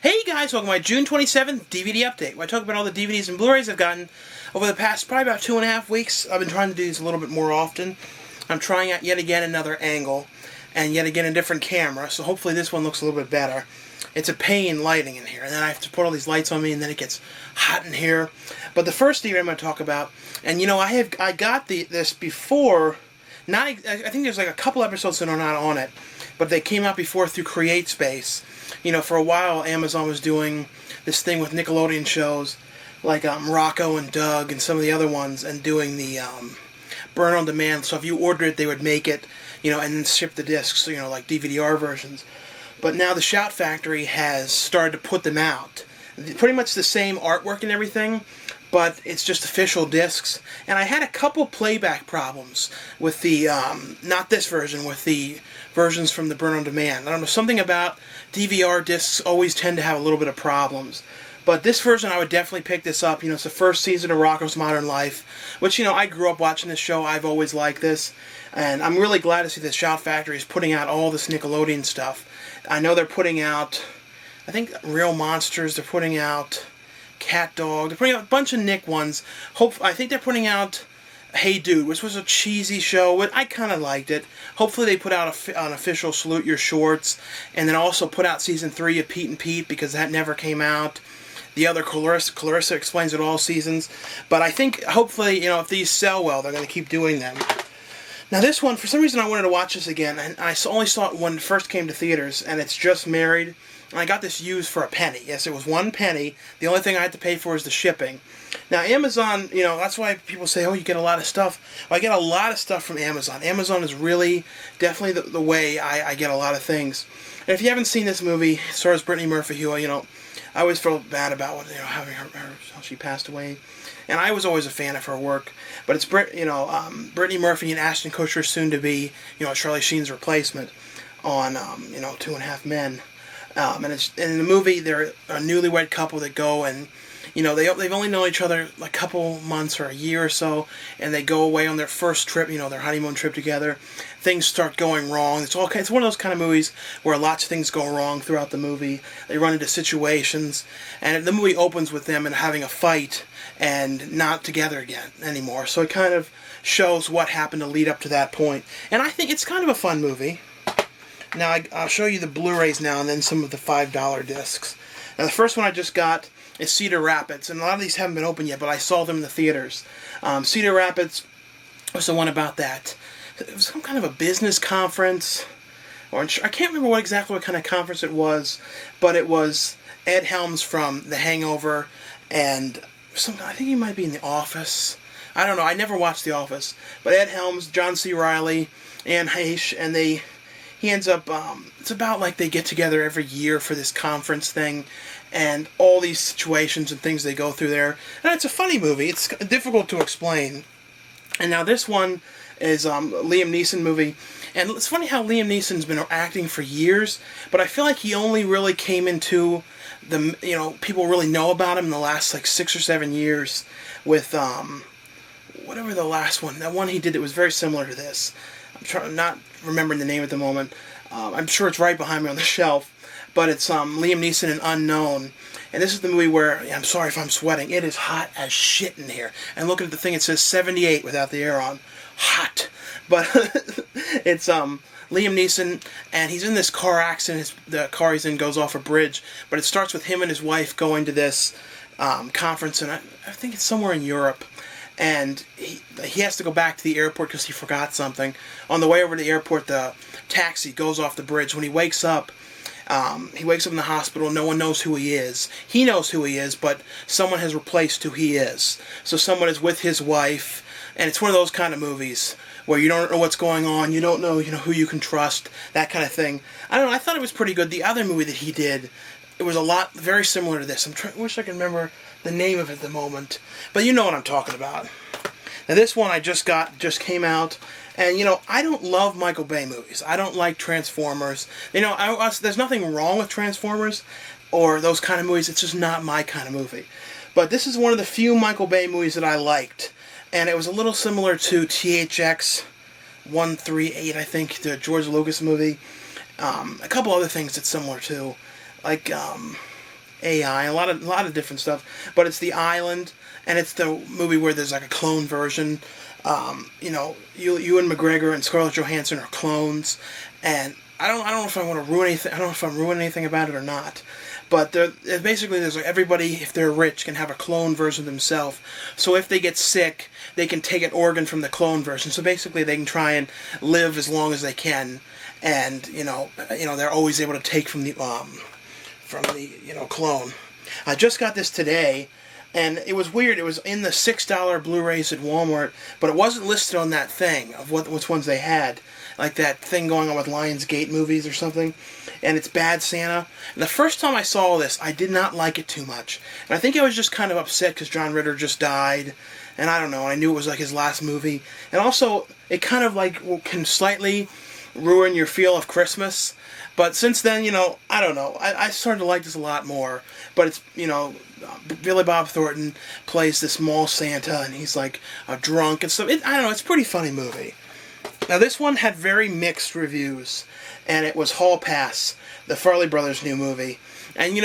Hey guys, welcome to my June 27th DVD update, where I talk about all the DVDs and Blu-rays I've gotten over the past probably about 2.5 weeks. I've been trying to do these a little bit more often. I'm trying out yet again another angle, and yet again a different camera, so hopefully this one looks a little bit better. It's a pain lighting in here, and then I have to put all these lights on me, and then it gets hot in here. But the first DVD I'm going to talk about, and you know, I got this before, I think there's like a couple episodes that are not on it, but they came out before through CreateSpace. You know, for a while Amazon was doing this thing with Nickelodeon shows like Rocko and Doug and some of the other ones, and doing the burn on demand. So if you ordered it, they would make it, you know, and then ship the discs, you know, like DVD-R versions. But now the Shout Factory has started to put them out. Pretty much the same artwork and everything, but it's just official discs. And I had a couple playback problems with the, not this version, with the versions from the Burn On Demand. I don't know, something about DVR discs always tend to have a little bit of problems. But this version, I would definitely pick this up. You know, it's the first season of Rocko's Modern Life, which, you know, I grew up watching this show. I've always liked this. And I'm really glad to see the Shout Factory is putting out all this Nickelodeon stuff. I know they're putting out, I think, Real Monsters. They're putting out Cat Dog. They're putting out a bunch of Nick ones. I think they're putting out Hey Dude, which was a cheesy show, but I kind of liked it. Hopefully they put out an official Salute Your Shorts, and then also put out Season 3 of Pete and Pete, because that never came out. The other Clarissa Explains It All seasons. But I think, hopefully, you know, if these sell well, they're going to keep doing them. Now this one, for some reason I wanted to watch this again, and I only saw it when it first came to theaters, and it's Just Married. And I got this used for a penny. Yes, it was 1 penny. The only thing I had to pay for is the shipping. Now, Amazon, you know, that's why people say, oh, you get a lot of stuff. Well, I get a lot of stuff from Amazon. Amazon is really, definitely the way I get a lot of things. And if you haven't seen this movie, it stars Brittany Murphy, who, you know, I always felt bad about what, you know, having how she passed away. And I was always a fan of her work. But it's, Brittany Murphy and Ashton Kutcher, soon to be, you know, Charlie Sheen's replacement on, you know, 2.5 Men. And in the movie, they're a newlywed couple that go and, you know, they've only known each other a couple months or a year or so, and they go away on their first trip, you know, their honeymoon trip together. Things start going wrong. It's one of those kind of movies where lots of things go wrong throughout the movie. They run into situations, and the movie opens with them and having a fight and not together again anymore. So it kind of shows what happened to lead up to that point. And I think it's kind of a fun movie. Now, I'll show you the Blu-rays now and then some of the $5 discs. Now, the first one I just got is Cedar Rapids, and a lot of these haven't been open yet, but I saw them in the theaters. Cedar Rapids was the one about that. It was some kind of a business conference, or I can't remember what kind of conference it was, but it was Ed Helms from The Hangover, and I think he might be in The Office. I don't know, I never watched The Office. But Ed Helms, John C. Reilly, and Heche, and he ends up, it's about like they get together every year for this conference thing, and all these situations and things they go through there. And it's a funny movie. It's difficult to explain. And now this one is Liam Neeson movie. And it's funny how Liam Neeson's been acting for years, but I feel like he only really came into the, you know, people really know about him in the last like 6 or 7 years with, whatever the last one, that one he did that was very similar to this. I'm not remembering the name at the moment. I'm sure it's right behind me on the shelf. But it's Liam Neeson in Unknown. And this is the movie where, I'm sorry if I'm sweating, it is hot as shit in here. And looking at the thing, it says 78 without the air on. Hot. But it's Liam Neeson, and he's in this car accident. The car he's in goes off a bridge. But it starts with him and his wife going to this conference, and I think it's somewhere in Europe. And he has to go back to the airport because he forgot something. On the way over to the airport, the taxi goes off the bridge. When he wakes up in the hospital. No one knows who he is. He knows who he is, but someone has replaced who he is. So someone is with his wife, and it's one of those kind of movies where you don't know what's going on. You don't know, who you can trust, that kind of thing. I don't know. I thought it was pretty good. The other movie that he did, it was very similar to this. I wish I could remember the name of it at the moment, but you know what I'm talking about. Now this one I just came out. And, you know, I don't love Michael Bay movies. I don't like Transformers. You know, there's nothing wrong with Transformers or those kind of movies. It's just not my kind of movie. But this is one of the few Michael Bay movies that I liked. And it was a little similar to THX 138, I think, the George Lucas movie. A couple other things it's similar to. Like, AI, a lot of different stuff. But it's The Island, and it's the movie where there's like a clone version. Ewan McGregor and Scarlett Johansson are clones, and I don't know if I want to ruin anything. I don't know if I'm ruining anything about it or not. But basically, there's like everybody, if they're rich, can have a clone version of themselves. So if they get sick, they can take an organ from the clone version. So basically, they can try and live as long as they can, and they're always able to take from the clone. I just got this today, and it was weird. It was in the $6 Blu-rays at Walmart, but it wasn't listed on that thing of which ones they had. Like that thing going on with Lionsgate movies or something. And it's Bad Santa. And the first time I saw this, I did not like it too much. And I think I was just kind of upset because John Ritter just died. And I don't know, I knew it was like his last movie. And also, it kind of like can slightly ruin your feel of Christmas. But since then, I don't know. I started to like this a lot more. But it's, Billy Bob Thornton plays this mall Santa, and he's like a drunk and stuff. I don't know, it's a pretty funny movie. Now, this one had very mixed reviews, and it was Hall Pass, the Farrelly Brothers' new movie. And,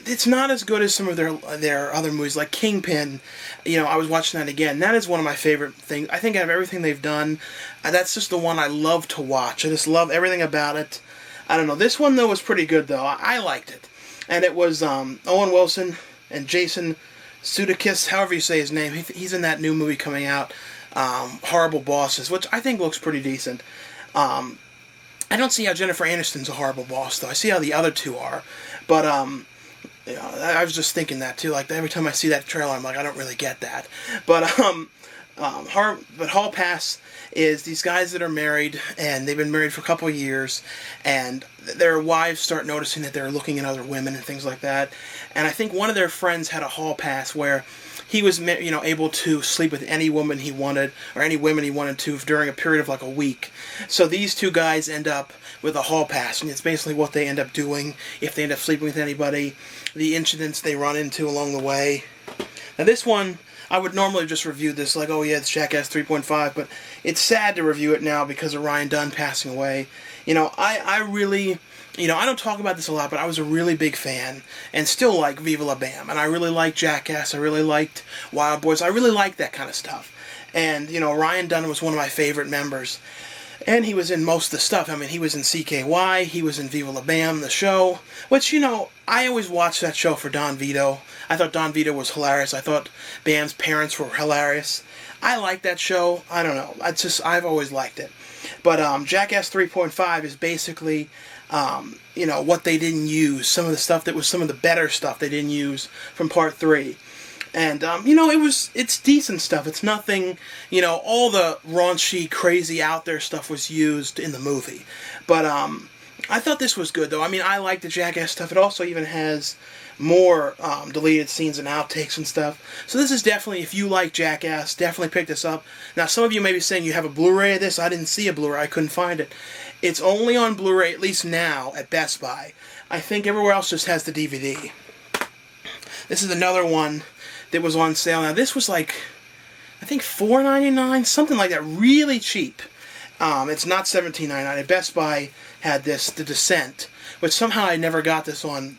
it's not as good as some of their other movies, like Kingpin. I was watching that again. That is one of my favorite things. I think out of everything they've done, that's just the one I love to watch. I just love everything about it. I don't know. This one, though, was pretty good, though. I liked it. And it was Owen Wilson and Jason Sudeikis, however you say his name. He's in that new movie coming out, Horrible Bosses, which I think looks pretty decent. I don't see how Jennifer Aniston's a horrible boss, though. I see how the other two are. But, I was just thinking that, too. Like, every time I see that trailer, I'm like, I don't really get that. But, Hall Pass is these guys that are married, and they've been married for a couple of years, and their wives start noticing that they're looking at other women and things like that. And I think one of their friends had a Hall Pass where he was, able to sleep with any woman he wanted, or any women he wanted to, during a period of like a week. So these two guys end up with a Hall Pass, and it's basically what they end up doing if they end up sleeping with anybody, the incidents they run into along the way. Now this one, I would normally just review this like, oh yeah, it's Jackass 3.5, but it's sad to review it now because of Ryan Dunn passing away. I really... I don't talk about this a lot, but I was a really big fan, and still like Viva La Bam, and I really liked Jackass, I really liked Wild Boys, I really liked that kind of stuff. And, Ryan Dunn was one of my favorite members, and he was in most of the stuff. I mean, he was in CKY, he was in Viva La Bam, the show, which, I always watched that show for Don Vito. I thought Don Vito was hilarious, I thought Bam's parents were hilarious. I like that show, I don't know, I've always liked it. But Jackass 3.5 is basically... what they didn't use, some of the stuff that was some of the better stuff they didn't use from Part 3. And, it's decent stuff. It's nothing, all the raunchy, crazy, out there stuff was used in the movie. But, I thought this was good, though. I mean, I like the Jackass stuff. It also even has more deleted scenes and outtakes and stuff. So this is definitely, if you like Jackass, definitely pick this up. Now, some of you may be saying you have a Blu-ray of this. I didn't see a Blu-ray. I couldn't find it. It's only on Blu-ray, at least now, at Best Buy. I think everywhere else just has the DVD. This is another one that was on sale. Now, this was like, I think $4.99, something like that, really cheap. It's not $17.99. At Best Buy had this, The Descent, which somehow I never got this on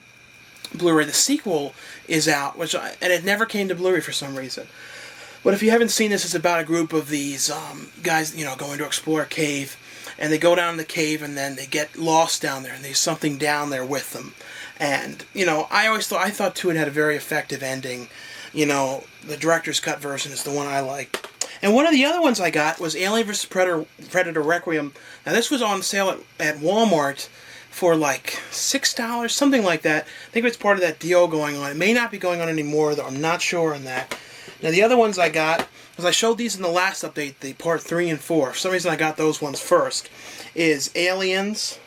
Blu-ray. The sequel is out, and it never came to Blu-ray for some reason. But if you haven't seen this, it's about a group of these guys, going to explore a cave. And they go down in the cave, and then they get lost down there, and there's something down there with them. And, I thought, too, it had a very effective ending. The director's cut version is the one I liked. And one of the other ones I got was Alien vs. Predator Requiem. Now, this was on sale at Walmart for like $6, something like that. I think it's part of that deal going on. It may not be going on anymore, though. I'm not sure on that. Now, the other ones I got... because I showed these in the last update, the part 3 and 4. For some reason I got those ones first. Is Aliens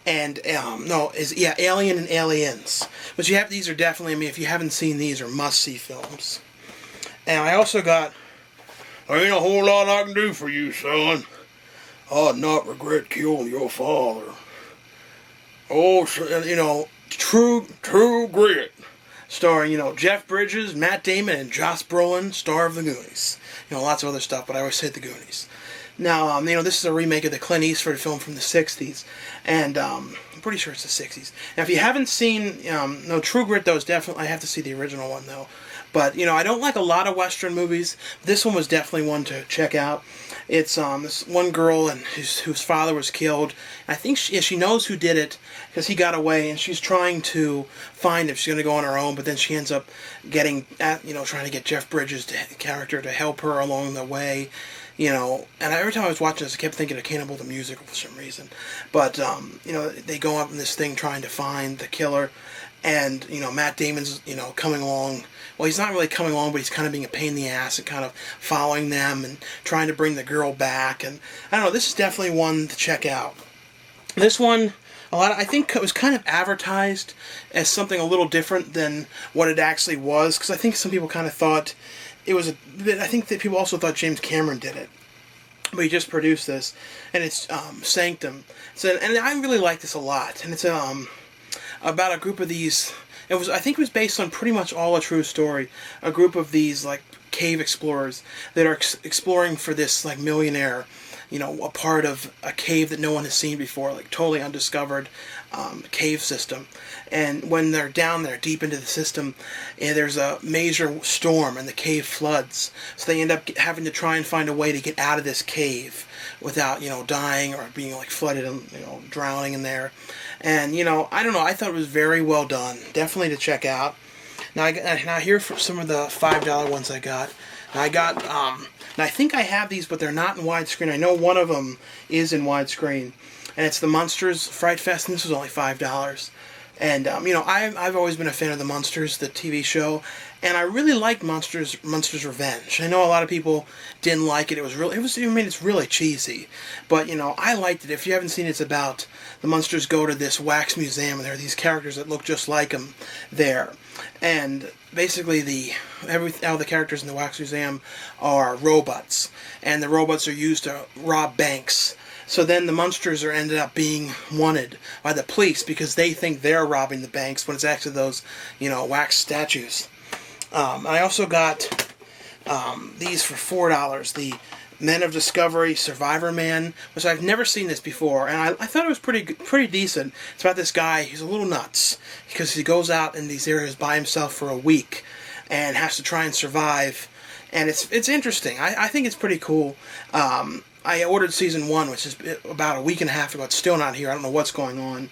and Alien and Aliens. But these are definitely, if you haven't seen these, are must-see films. And I also got There ain't a whole lot I can do for you, son. I'd not regret killing your father. Oh, true grit. Starring, Jeff Bridges, Matt Damon, and Josh Brolin, star of The Goonies. Lots of other stuff, but I always say The Goonies. Now, this is a remake of the Clint Eastwood film from the 60s. And, I'm pretty sure it's the 60s. Now, if you haven't seen, no, True Grit, though, is definitely, I have to see the original one, though. But, I don't like a lot of Western movies. This one was definitely one to check out. It's this one girl and whose father was killed. I think she knows who did it because he got away, and she's trying to find him. She's going to go on her own, but then she ends up trying to get Jeff Bridges' character to help her along the way. And every time I was watching this, I kept thinking of Cannibal the Musical for some reason. But, they go up in this thing trying to find the killer. And, Matt Damon's, coming along. Well, he's not really coming along, but he's kind of being a pain in the ass and kind of following them and trying to bring the girl back. And, I don't know, this is definitely one to check out. This one, I think it was kind of advertised as something a little different than what it actually was. Because I think some people kind of thought it was I think that people also thought James Cameron did it. But he just produced this. And it's Sanctum. And I really like this a lot. And it's about a group of these. I think it was based on pretty much all a true story. A group of these like cave explorers that are exploring for this like millionaire, a part of a cave that no one has seen before, like totally undiscovered cave system. And when they're down there deep into the system, there's a major storm and the cave floods. So they end up having to try and find a way to get out of this cave without dying or being like flooded and drowning in there. And, I don't know, I thought it was very well done. Definitely to check out. Now here for some of the $5 ones I got. Now I got, now I think I have these, but they're not in widescreen. I know one of them is in widescreen. And it's the Munsters Fright Fest, and this was only $5. And, I've always been a fan of the Munsters, the TV show. And I really liked Munsters Revenge. I know a lot of people didn't like it. It's really cheesy. But, I liked it. If you haven't seen it, it's about the Munsters go to this wax museum, and there are these characters that look just like them there. And basically, all the characters in the wax museum are robots. And the robots are used to rob banks. So then the Munsters ended up being wanted by the police because they think they're robbing the banks when it's actually those, wax statues. I also got these for $4. The Men of Discovery Survivor Man, which I've never seen this before, and I thought it was pretty decent. It's about this guy. He's a little nuts because he goes out in these areas by himself for a week and has to try and survive. And it's interesting. I think it's pretty cool. I ordered season 1, which is about a week and a half ago. It's still not here. I don't know what's going on.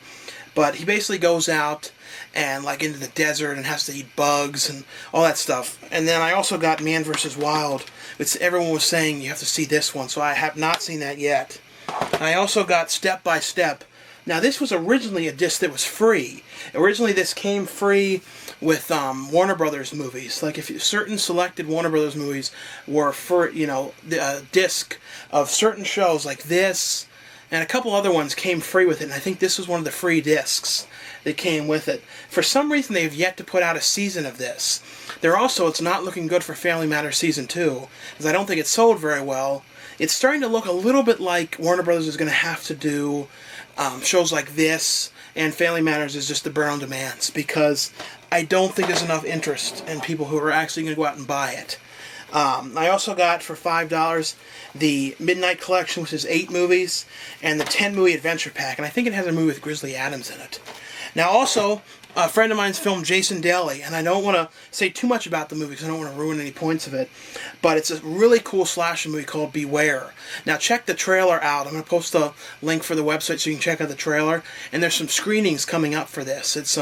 But he basically goes out and into the desert and has to eat bugs and all that stuff. And then I also got Man vs. Wild, which everyone was saying you have to see this one. So I have not seen that yet. And I also got Step by Step. Now this was originally a disc that was free. Originally this came free with Warner Brothers movies. Like if certain selected Warner Brothers movies were for the disc of certain shows like this and a couple other ones came free with it. And I think this was one of the free discs that came with it. For some reason they have yet to put out a season of this. It's not looking good for Family Matters season 2 because I don't think it sold very well. It's starting to look a little bit like Warner Brothers is going to have to do shows like this, and Family Matters is just the burn on demands because I don't think there's enough interest in people who are actually going to go out and buy it. I also got for $5 the Midnight Collection, which is 8 movies, and the 10 movie adventure pack, and I think it has a movie with Grizzly Adams in it. Now also, a friend of mine's filmed Jason Daly, and I don't want to say too much about the movie because I don't want to ruin any points of it, but it's a really cool slasher movie called Beware. Now check the trailer out. I'm going to post a link for the website so you can check out the trailer, and there's some screenings coming up for this. It's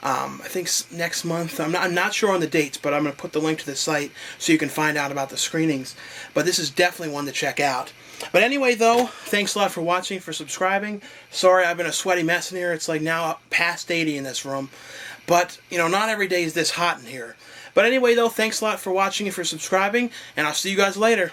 I think next month. I'm not sure on the dates, but I'm going to put the link to the site so you can find out about the screenings. But this is definitely one to check out. But anyway, though, thanks a lot for watching, for subscribing. Sorry I've been a sweaty mess in here. It's like now past 80 in this room. But, not every day is this hot in here. But anyway, though, thanks a lot for watching and for subscribing, and I'll see you guys later.